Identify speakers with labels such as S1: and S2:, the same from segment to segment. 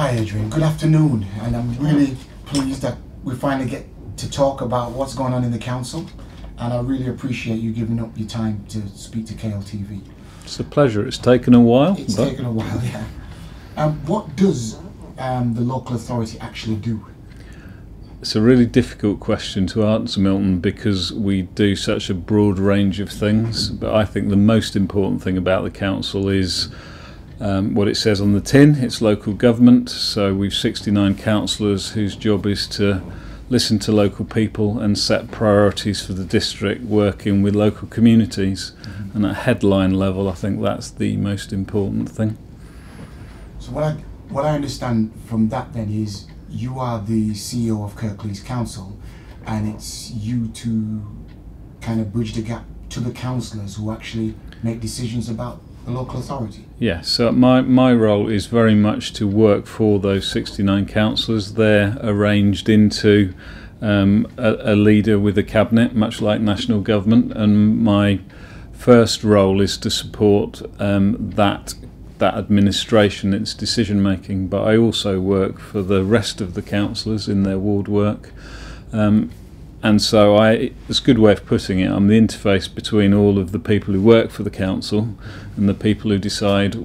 S1: Hi Adrian, good afternoon, and I'm really pleased that we finally get to talk about what's going on in the council, and I really appreciate you giving up your time to speak to KLTV.
S2: It's a pleasure. It's taken a while.
S1: It's taken a while, yeah. What does the local authority actually do?
S2: It's a really difficult question to answer, Milton, because we do such a broad range of things, but I think the most important thing about the council is what it says on the tin. It's local government, so we've 69 councillors whose job is to listen to local people and set priorities for the district, working with local communities. And at headline level, I think that's the most important thing.
S1: So what I understand from that then is you are the CEO of Kirklees Council, and it's you to kind of bridge the gap to the councillors who actually make decisions about the local authority.
S2: Yeah, so my role is very much to work for those 69 councillors. They're arranged into a leader with a cabinet, much like national government, and my first role is to support that administration, its decision making, but I also work for the rest of the councillors in their ward work. And so it's a good way of putting it, I'm the interface between all of the people who work for the council and the people who decide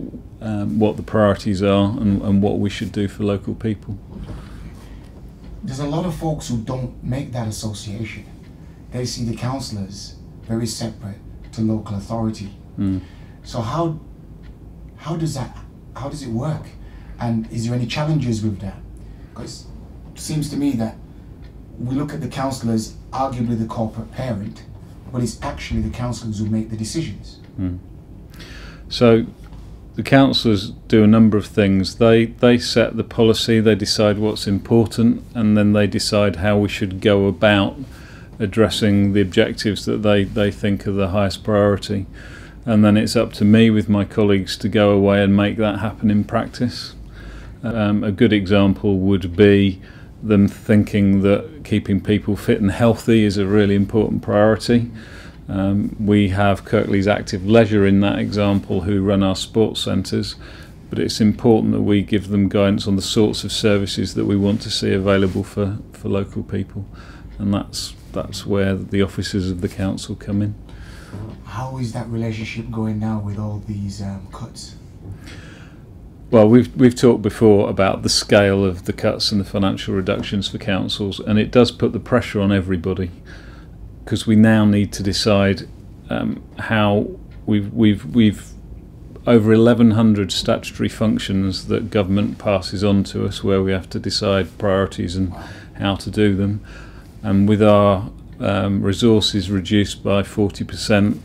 S2: what the priorities are and what we should do for local people.
S1: There's a lot of folks who don't make that association. They see the councillors very separate to local authority. So how does it work? And is there any challenges with that? Because it seems to me that we look at the councillors, arguably the corporate parent, but it's actually the councillors who make the decisions.
S2: So the councillors do a number of things. They set the policy, they decide what's important, and then they decide how we should go about addressing the objectives that they think are the highest priority. And then it's up to me with my colleagues to go away and make that happen in practice. A good example would be them thinking that keeping people fit and healthy is a really important priority. We have Kirklees Active Leisure in that example, who run our sports centres, but it's important that we give them guidance on the sorts of services that we want to see available for local people, and that's where the officers of the council come in.
S1: How is that relationship going now with all these cuts?
S2: Well, we've talked before about the scale of the cuts and the financial reductions for councils, and it does put the pressure on everybody, because we now need to decide how we've over 1,100 statutory functions that government passes on to us, where we have to decide priorities and how to do them, and with our resources reduced by 40%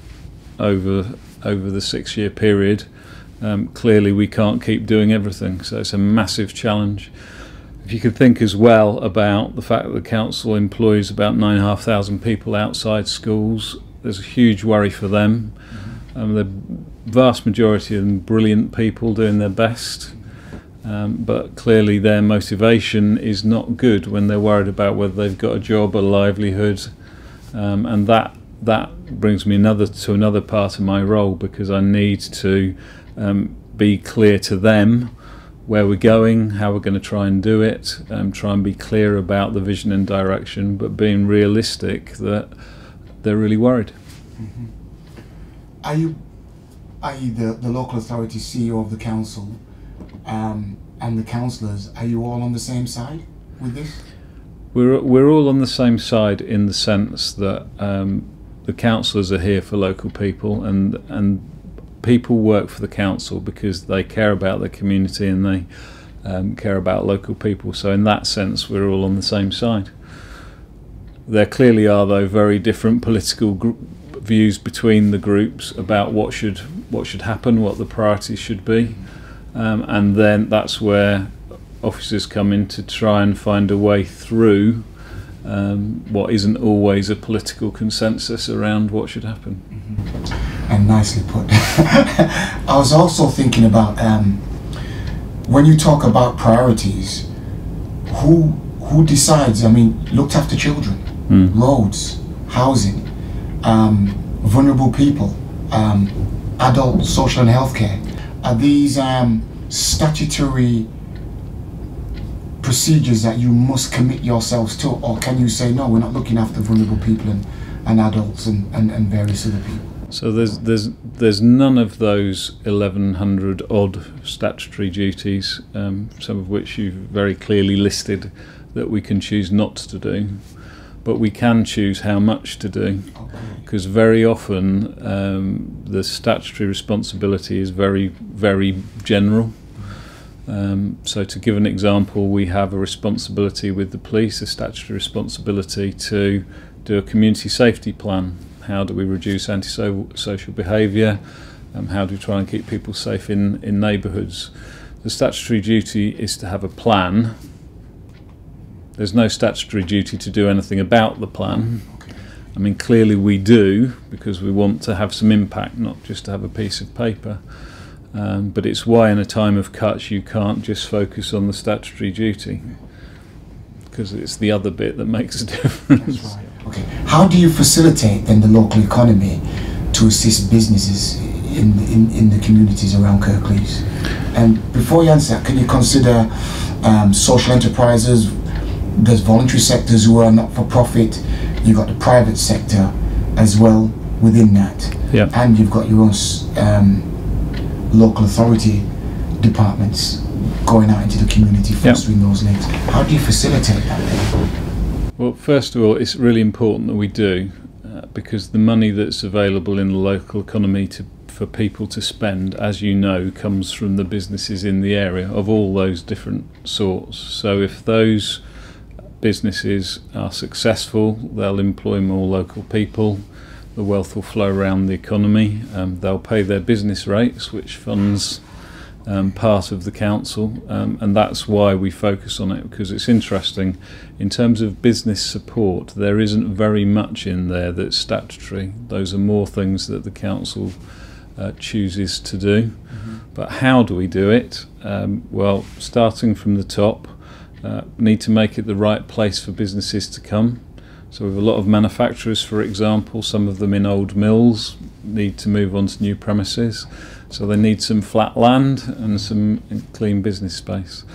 S2: over the 6-year period. Clearly we can't keep doing everything, so it's a massive challenge. If you could think as well about the fact that the council employs about 9,500 people outside schools, there's a huge worry for them. The vast majority of them brilliant people doing their best, but clearly their motivation is not good when they're worried about whether they've got a job, a livelihood, and that brings me to another part of my role, because I need to be clear to them where we're going, how we're going to try and do it, try and be clear about the vision and direction, but being realistic that they're really worried.
S1: Are you the local authority CEO of the council and the councillors, are you all on the same side with this?
S2: We're all on the same side in the sense that the councillors are here for local people, and people work for the council because they care about their community and they care about local people. So in that sense, we're all on the same side. There clearly are, though, very different political views between the groups about what should happen, what the priorities should be, and then that's where officers come in to try and find a way through what isn't always a political consensus around what should happen.
S1: And nicely put. I was also thinking about when you talk about priorities, who decides? I mean, looked after children, roads, housing, vulnerable people, adult social and healthcare. Are these statutory procedures that you must commit yourselves to, or can you say no, we're not looking after vulnerable people and adults and various other people?
S2: So there's none of those 1,100 odd statutory duties, some of which you've very clearly listed, that we can choose not to do, but we can choose how much to do, because very often the statutory responsibility is very, very general. So to give an example, we have a responsibility with the police, a statutory responsibility to do a community safety plan. How do we reduce antisocial behaviour? How do we try and keep people safe in neighbourhoods? The statutory duty is to have a plan. There's no statutory duty to do anything about the plan. I mean, clearly we do, because we want to have some impact, not just to have a piece of paper. But it's why in a time of cuts you can't just focus on the statutory duty, because it's the other bit that makes a difference.
S1: That's right. Okay. How do you facilitate then the local economy to assist businesses in the communities around Kirklees? And before you answer that, can you consider social enterprises? There's voluntary sectors who are not for profit. You've got the private sector as well within that.
S2: Yeah. And
S1: you've got your own local authority departments going out into the community, fostering those links. How do you facilitate that then?
S2: Well, first of all, it's really important that we do, because the money that's available in the local economy for people to spend, as you know, comes from the businesses in the area of all those different sorts. So if those businesses are successful, they'll employ more local people, the wealth will flow around the economy, they'll pay their business rates, which funds part of the council, and that's why we focus on it, because it's interesting. In terms of business support, there isn't very much in there that's statutory. Those are more things that the council chooses to do. But how do we do it? Well, starting from the top, need to make it the right place for businesses to come. So we have a lot of manufacturers, for example, some of them in old mills, need to move on to new premises. So they need some flat land and some clean business space.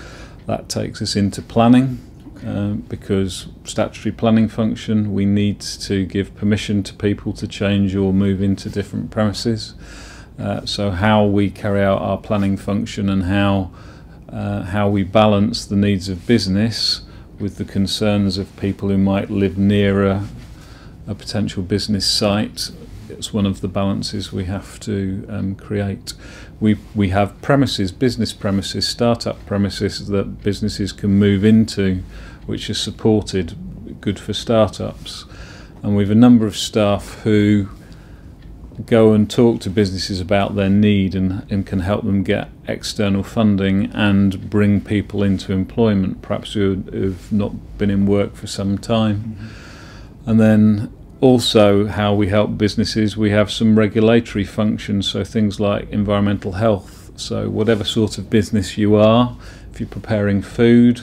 S2: That takes us into planning, because statutory planning function, we need to give permission to people to change or move into different premises. So how we carry out our planning function and how we balance the needs of business with the concerns of people who might live near a potential business site. It's one of the balances we have to create. We have premises, business premises, start-up premises that businesses can move into, which are supported, good for start-ups. And we have a number of staff who go and talk to businesses about their need and can help them get external funding and bring people into employment, perhaps who've not been in work for some time. And then also how we help businesses, we have some regulatory functions, so things like environmental health. So whatever sort of business you are, if you're preparing food,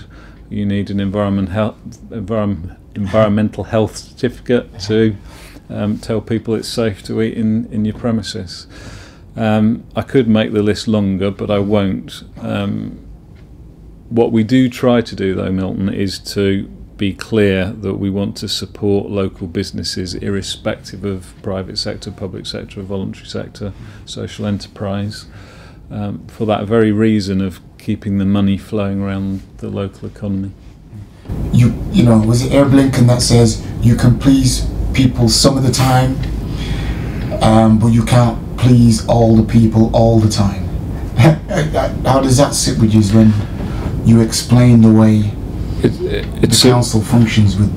S2: you need an environmental health certificate to tell people it's safe to eat in your premises. I could make the list longer, but I won't. What we do try to do, though, Milton, is to be clear that we want to support local businesses irrespective of private sector, public sector, voluntary sector, social enterprise, for that very reason of keeping the money flowing around the local economy.
S1: You know, was it Abe Lincoln that says you can please people some of the time, but you can't please all the people all the time? How does that sit with you when you explain the way the council functions with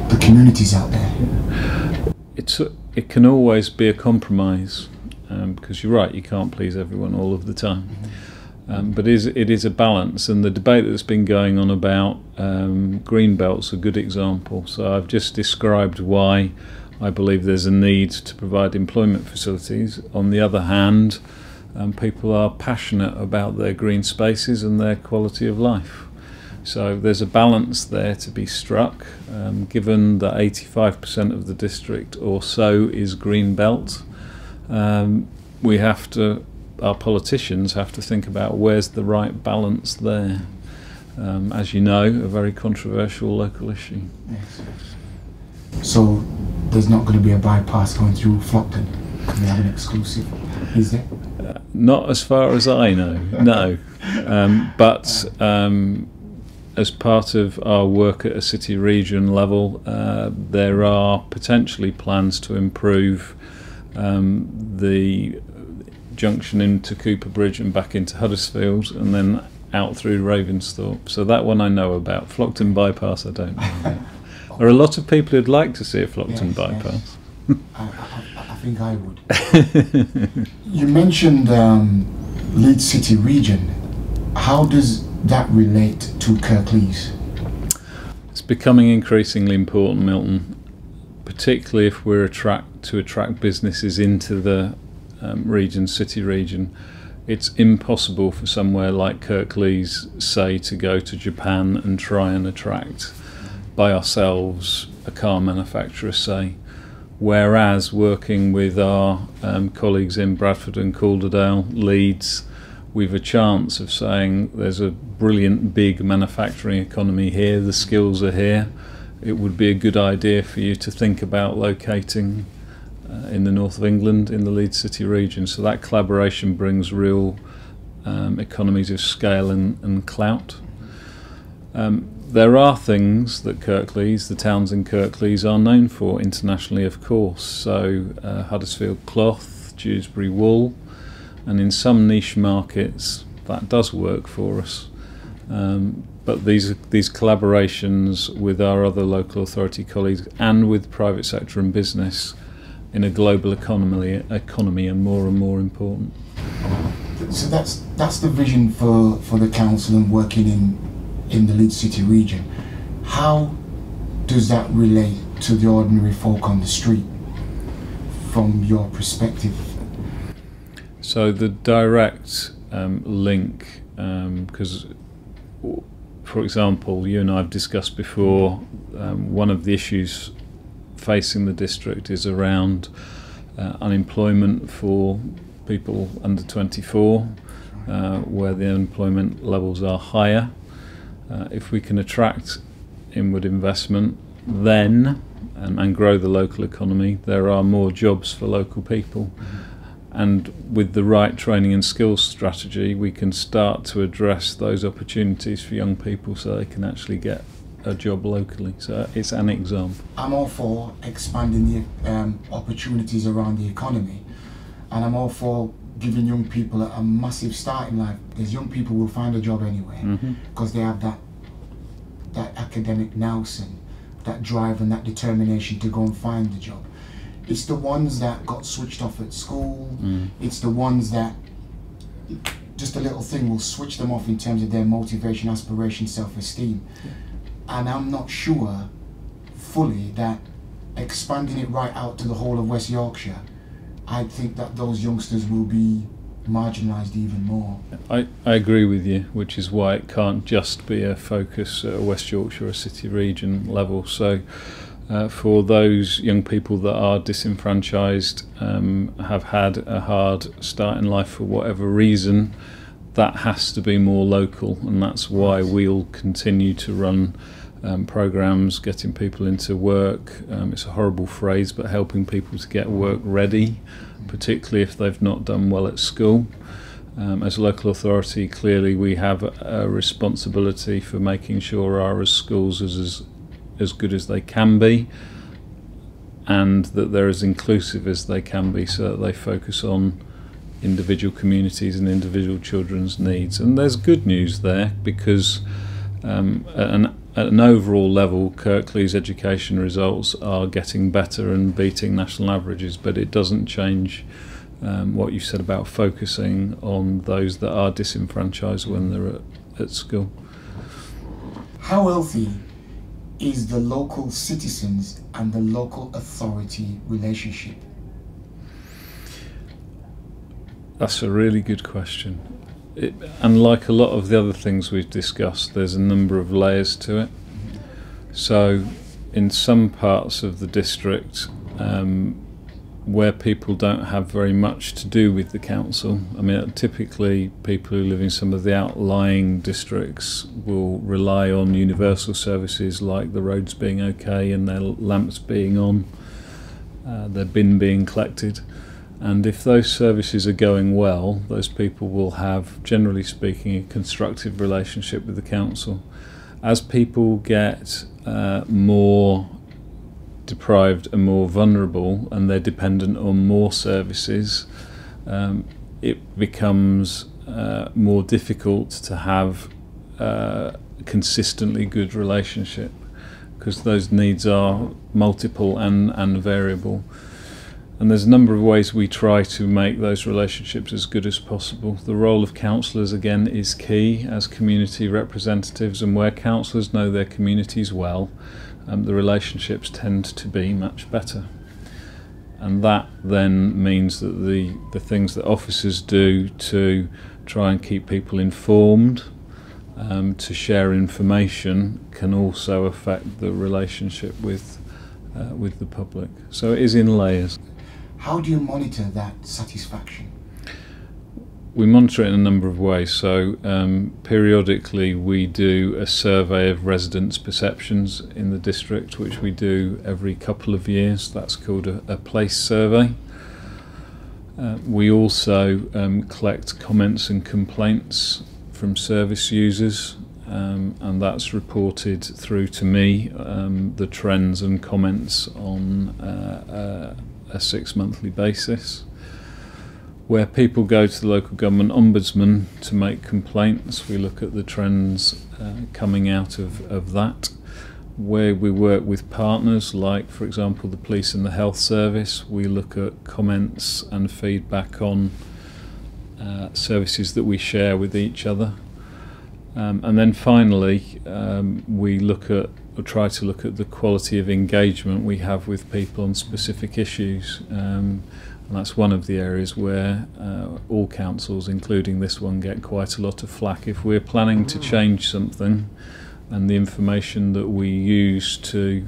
S1: the communities out there?
S2: It can always be a compromise, because you're right, you can't please everyone all of the time. But it is a balance, and the debate that's been going on about green belt's a good example. So I've just described why I believe there's a need to provide employment facilities. On the other hand, people are passionate about their green spaces and their quality of life. So there's a balance there to be struck, given that 85% of the district or so is green belt. Our politicians have to think about where's the right balance there. as you know, a very controversial local issue.
S1: Yes. So there's not going to be a bypass going through Flockton? We have an exclusive, is there?
S2: Not as far as I know, no. But as part of our work at a city region level, there are potentially plans to improve the junction into Cooper Bridge and back into Huddersfield, and then out through Ravensthorpe. So that one I know about. Flockton bypass I don't know about. There are a lot of people who'd like to see a Flockton bypass.
S1: Yes. I think I would. You mentioned Leeds City Region. How does that relate to Kirklees?
S2: It's becoming increasingly important, Milton, particularly if we're to attract businesses into the city region. It's impossible for somewhere like Kirklees, say, to go to Japan and try and attract by ourselves a car manufacturer, say. Whereas working with our colleagues in Bradford and Calderdale, Leeds, we've a chance of saying there's a brilliant big manufacturing economy here, the skills are here. It would be a good idea for you to think about locating in the north of England, in the Leeds City region. So that collaboration brings real economies of scale and clout. There are things that Kirklees, the towns in Kirklees, are known for internationally, of course. So Huddersfield cloth, Dewsbury wool, and in some niche markets that does work for us. But these collaborations with our other local authority colleagues and with private sector and business in a global economy are more and more important.
S1: So that's the vision for the council and working in the Leeds City region. How does that relate to the ordinary folk on the street from your perspective?
S2: So the direct link, because for example, you and I have discussed before, one of the issues facing the district is around unemployment for people under 24, where the unemployment levels are higher. If we can attract inward investment then and grow the local economy, there are more jobs for local people. And with the right training and skills strategy, we can start to address those opportunities for young people so they can actually get a job locally. So it's an example.
S1: I'm all for expanding the opportunities around the economy, and I'm all for giving young people a massive start in life, because young people will find a job anyway, because they have that academic nous and that drive and that determination to go and find the job. It's the ones that got switched off at school, it's the ones that just a little thing will switch them off in terms of their motivation, aspiration, self-esteem. And I'm not sure fully that expanding it right out to the whole of West Yorkshire, I think that those youngsters will be marginalised even more.
S2: I agree with you, which is why it can't just be a focus at a West Yorkshire or city region level. So for those young people that are disenfranchised, have had a hard start in life for whatever reason, that has to be more local, and that's why we'll continue to run programmes getting people into work. It's a horrible phrase, but helping people to get work ready, particularly if they've not done well at school. As a local authority, clearly we have a responsibility for making sure our schools are as good as they can be, and that they're as inclusive as they can be, so that they focus on individual communities and individual children's needs. And there's good news there, because at an overall level, Kirklees education results are getting better and beating national averages, but it doesn't change what you said about focusing on those that are disenfranchised when they're at school.
S1: How healthy is the local citizens and the local authority relationship?
S2: That's a really good question. And like a lot of the other things we've discussed, there's a number of layers to it. So in some parts of the district, where people don't have very much to do with the council. I mean, typically people who live in some of the outlying districts will rely on universal services like the roads being okay and their lamps being on, their bin being collected. And if those services are going well, those people will have, generally speaking, a constructive relationship with the council. As people get more deprived and more vulnerable and they're dependent on more services, it becomes more difficult to have a consistently good relationship, because those needs are multiple and variable. And there's a number of ways we try to make those relationships as good as possible. The role of councillors, again, is key as community representatives, and where councillors know their communities well, the relationships tend to be much better. And that then means that the things that officers do to try and keep people informed, to share information, can also affect the relationship with the public. So it is in layers.
S1: How do you monitor that satisfaction?
S2: We monitor it in a number of ways. So periodically we do a survey of residents' perceptions in the district, which we do every couple of years. That's called a place survey. We also collect comments and complaints from service users, and that's reported through to me, the trends and comments on a 6-monthly basis. Where people go to the local government ombudsman to make complaints, we look at the trends coming out of that. Where we work with partners, like for example the police and the health service, we look at comments and feedback on services that we share with each other. And then finally we try to look at the quality of engagement we have with people on specific issues. And that's one of the areas where all councils, including this one, get quite a lot of flack. If we're planning to change something, and the information that we use to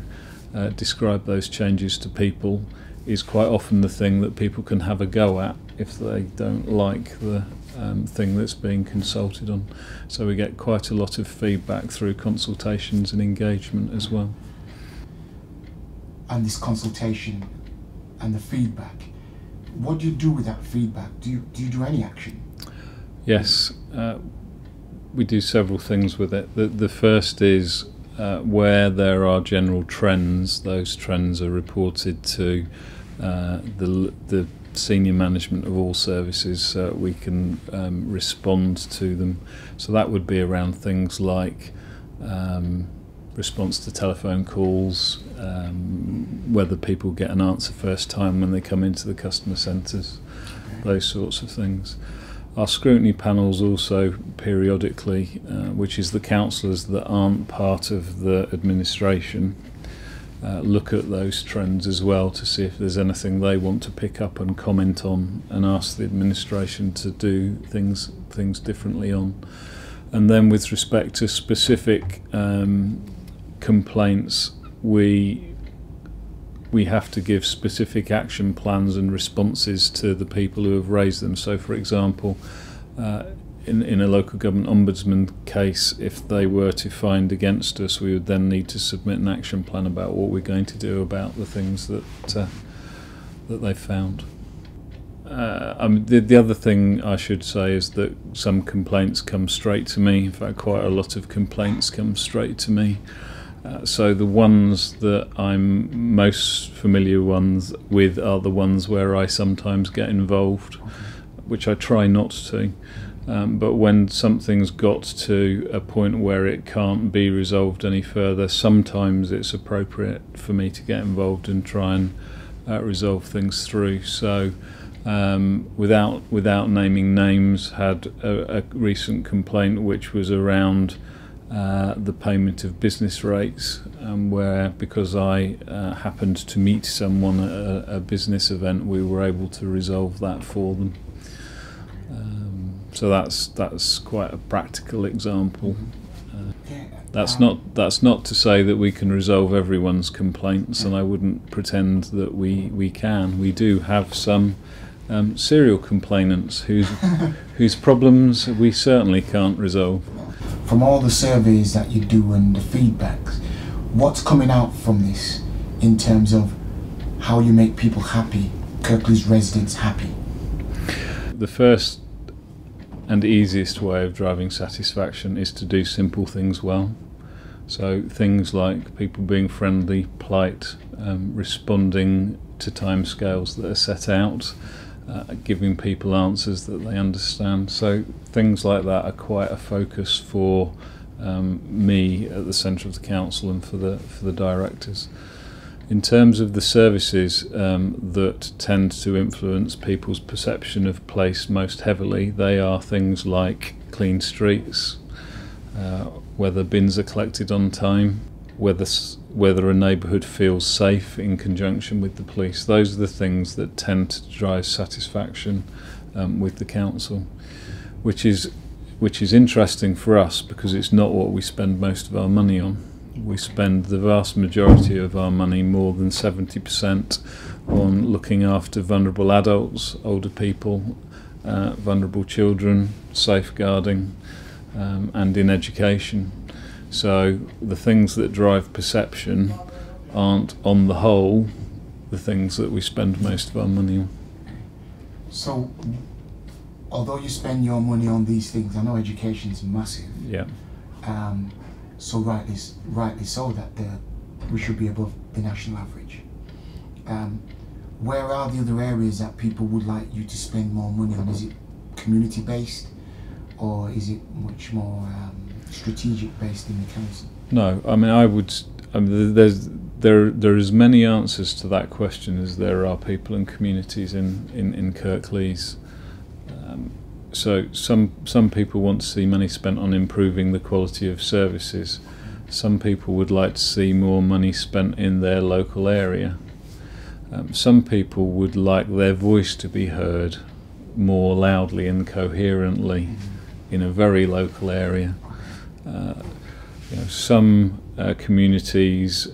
S2: describe those changes to people is quite often the thing that people can have a go at if they don't like the thing that's being consulted on. So we get quite a lot of feedback through consultations and engagement as well.
S1: And this consultation and the feedback, what do you do with that feedback? Do you do any action?
S2: Yes, we do several things with it. The first is where there are general trends, those trends are reported to the senior management of all services so we can respond to them. So that would be around things like response to telephone calls, whether people get an answer first time when they come into the customer centres, those sorts of things. Our scrutiny panels also periodically, which is the councillors that aren't part of the administration, look at those trends as well to see if there's anything they want to pick up and comment on and ask the administration to do things differently on. And then with respect to specific complaints, we have to give specific action plans and responses to the people who have raised them. So for example, in a local government ombudsman case, if they were to find against us, we would then need to submit an action plan about what we're going to do about the things that they've found. The other thing I should say is that some complaints come straight to me. In fact, quite a lot of complaints come straight to me. So the ones that I'm most familiar with are the ones where I sometimes get involved, which I try not to. But when something's got to a point where it can't be resolved any further, sometimes it's appropriate for me to get involved and try and resolve things through. So without naming names, had a recent complaint which was around the payment of business rates, where because I happened to meet someone at a business event, we were able to resolve that for them. So that's quite a practical example.
S1: Yeah,
S2: That's not to say that we can resolve everyone's complaints, and I wouldn't pretend that we can. We do have some serial complainants whose problems we certainly can't resolve.
S1: From all the surveys that you do and the feedbacks, what's coming out from this in terms of how you make people happy, Kirklees residents happy?
S2: The first and easiest way of driving satisfaction is to do simple things well. So things like people being friendly, polite, responding to timescales that are set out, giving people answers that they understand. So things like that are quite a focus for me at the centre of the council and for the directors. In terms of the services that tend to influence people's perception of place most heavily, they are things like clean streets, whether bins are collected on time, whether a neighbourhood feels safe in conjunction with the police. Those are the things that tend to drive satisfaction with the council, which is interesting for us because it's not what we spend most of our money on. We spend the vast majority of our money, more than 70%, on looking after vulnerable adults, older people, vulnerable children, safeguarding, and in education. So the things that drive perception aren't, on the whole, the things that we spend most of our money on.
S1: So, although you spend your money on these things, I know education is massive.
S2: Yeah.
S1: So rightly so that we should be above the national average. Where are the other areas that people would like you to spend more money on? Is it community based, or is it much more strategic based in the council?
S2: No, I mean there are as many answers to that question as there are people and communities in Kirklees. So some people want to see money spent on improving the quality of services. Some people would like to see more money spent in their local area. Some people would like their voice to be heard more loudly and coherently in a very local area. Some communities,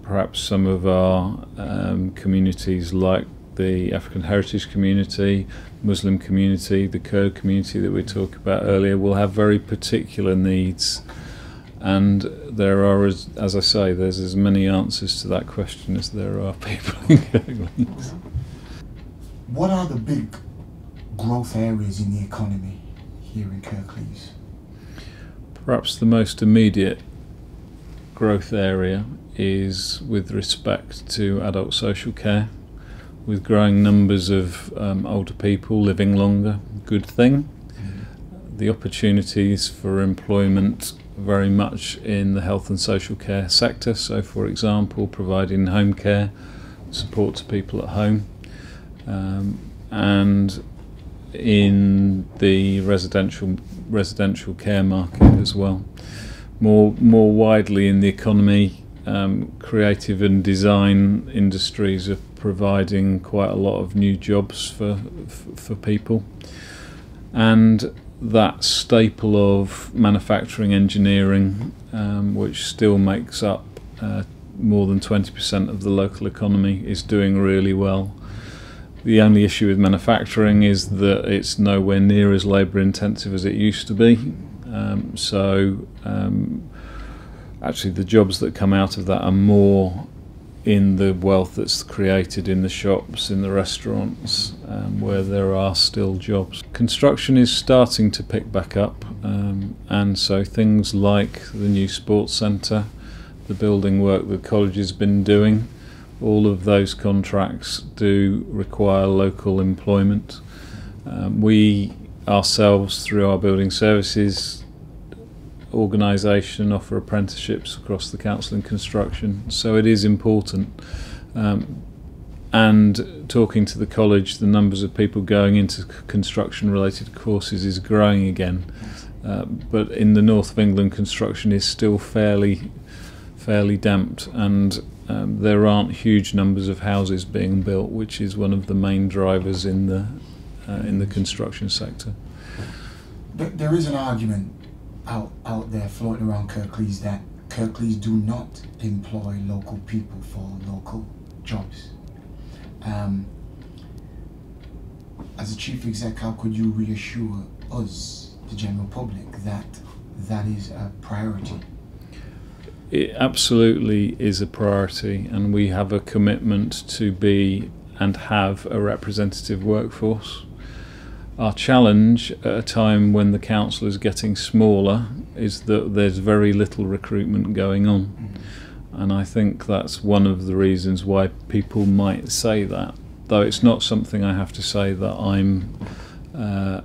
S2: perhaps some of our communities like the African Heritage Community, Muslim community, the Kurd community that we talked about earlier, will have very particular needs, and there are, as I say, there's as many answers to that question as there are people in Kirklees.
S1: What are the big growth areas in the economy here in Kirklees?
S2: Perhaps the most immediate growth area is with respect to adult social care. With growing numbers of older people living longer, good thing. The opportunities for employment very much in the health and social care sector, so for example providing home care, support to people at home, and in the residential care market as well. More widely in the economy, creative and design industries are providing quite a lot of new jobs for people, and that staple of manufacturing engineering, which still makes up more than 20% of the local economy, is doing really well. The only issue with manufacturing is that it's nowhere near as labour intensive as it used to be. Actually the jobs that come out of that are more in the wealth that's created in the shops, in the restaurants, where there are still jobs. Construction is starting to pick back up, and so things like the new sports centre, the building work the college has been doing, all of those contracts do require local employment. We ourselves, through our building services organisation, offer apprenticeships across the council in construction, so it is important. And talking to the college, the numbers of people going into construction related courses is growing again, but in the north of England construction is still fairly damped, and there aren't huge numbers of houses being built, which is one of the main drivers in the construction sector.
S1: There is an argument out there floating around Kirklees that Kirklees do not employ local people for local jobs. As a chief exec, how could you reassure us, the general public, that that is a priority?
S2: It absolutely is a priority, and we have a commitment to be and have a representative workforce. Our challenge at a time when the council is getting smaller is that there's very little recruitment going on. And I think that's one of the reasons why people might say that, though it's not something I have to say that I'm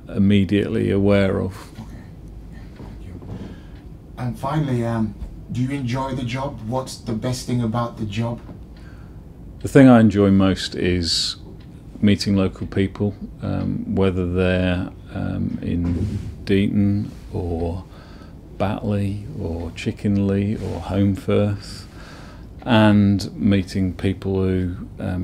S2: immediately aware of.
S1: Okay, thank you. And finally, do you enjoy the job? What's the best thing about the job?
S2: The thing I enjoy most is meeting local people, whether they're in Deaton or Batley or Chickenley or Holmfirth, and meeting people who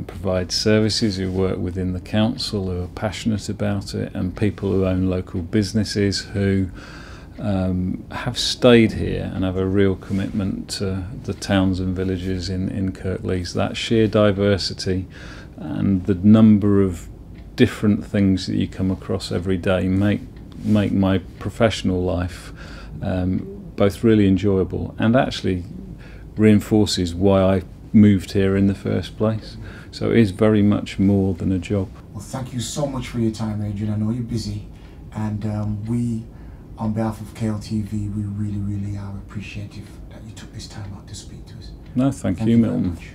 S2: provide services, who work within the council, who are passionate about it, and people who own local businesses who have stayed here and have a real commitment to the towns and villages in Kirklees. That sheer diversity and the number of different things that you come across every day make my professional life both really enjoyable and actually reinforces why I moved here in the first place. So it is very much more than a job.
S1: Well, thank you so much for your time, Adrian. I know you're busy, and we, on behalf of KLTV, we really are appreciative that you took this time out to speak to us.
S2: No, thank you, Milton.
S1: Very much.